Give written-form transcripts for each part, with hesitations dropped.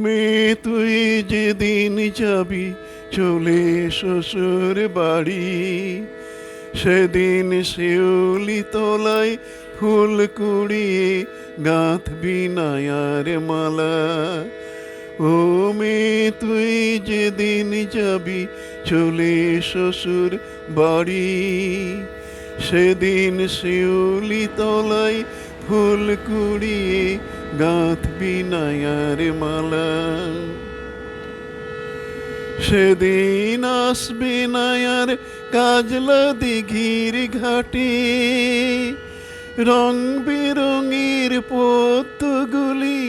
মেয়ে তুই যেদিন যাবি চলে শ্বশুর বাড়ি, সেদিন শিউলি তলায় ফুল কুড়িয়ে গাঁথবি নায়ার মালা। ও মেয়ে তুই যেদিন যাবি চলে শ্বশুর বাড়ি, সেদিন শিউলি তলায় ফুল কুড়িয়ে গাঁথবি নায়ার মালা। সেদিন আসবে নায়ার কাজলা দিঘির ঘাটে, রং বেরঙের পদ্মগুলি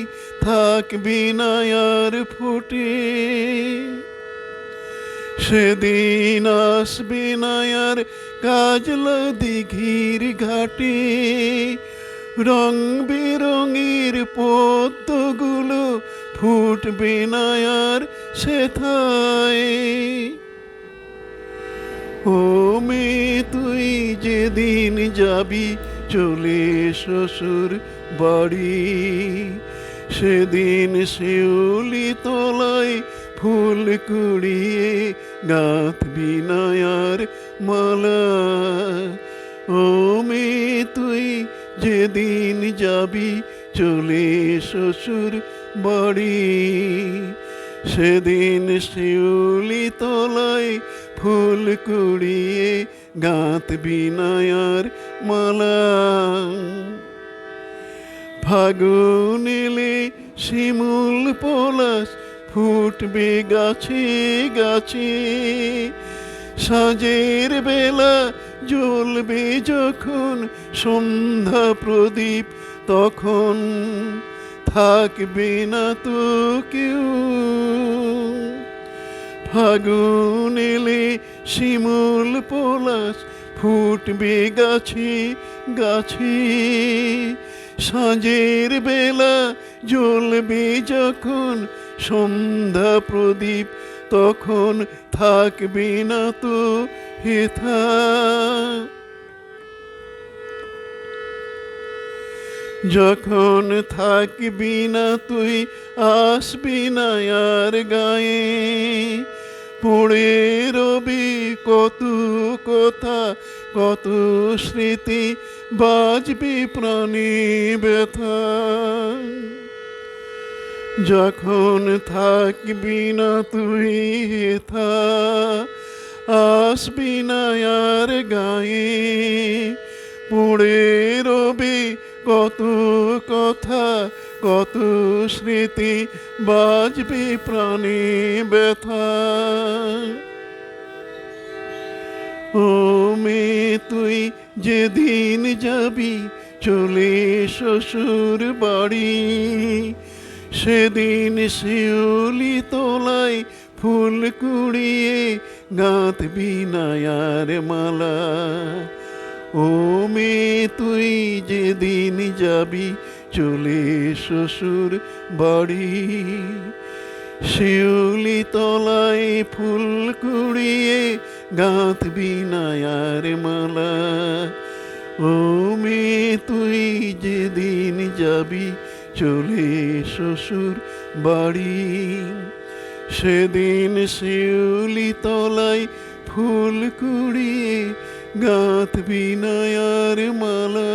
থাকবি নায়ার ফুটে। সেদিন আসবে নায়ার কাজলা দিঘির ঘাটে, রং বেরঙের পদ্মগুলো ফুটবে নায়ার সেথায়। ও মেয়ে তুই যেদিন যাবি চলে শ্বশুর বাড়ি, সেদিন শিউলি তলায় ফুল কুড়িয়ে গাঁথবি নায়ার মালা। ও মেয়ে তুই যেদিন যাবি চলে শ্বশুর বাড়ি, সেদিন শিউলি তলায় ফুল কুড়িয়ে গাঁথবি নায়ার মালা। ফাগুন এলে শিমুল পলাশ ফুটবে গাছে গাছে, সাঁঝের বেলা জ্বলবে যখন সন্ধ্যা প্রদীপ, তখন থাকবে না তো কেউ। ফাগুন এলে শিমুল পলাশ ফুটবে গাছে গাছে, সাঁঝের বেলা জ্বলবে যখন সন্ধ্যা প্রদীপ, তখন থাকবে না তো হেথা। যখন থাকবি না তুই আসবি না আর গায়ে, পড়ে রবি কত কথা কত স্মৃতি বাজবি প্রাণী ব্যথা। যখন থাকবি না তুই হেথা আসবি না আর গায়ে, পড়ে রবি কত কথা কত স্মৃতি বাজবি প্রাণী ব্যথা। ও মেয়ে তুই যেদিন যাবি চলে শ্বশুর বাড়ি, সেদিন শিউলি তলায় ফুল কুড়িয়ে গাঁথবি নায়ার মালা। ও মেয়ে তুই যেদিন যাবি চলে শ্বশুর বাড়ি, শিউলি তলায় ফুল কুড়িয়ে গাঁথবি নায়ার মালা। ও মেয়ে তুই যেদিন যাবি চলে শ্বশুর বাড়ি, সেদিন শিউলি তলায় ফুল কুড়িয়ে গাঁথবি নায়ার মালা।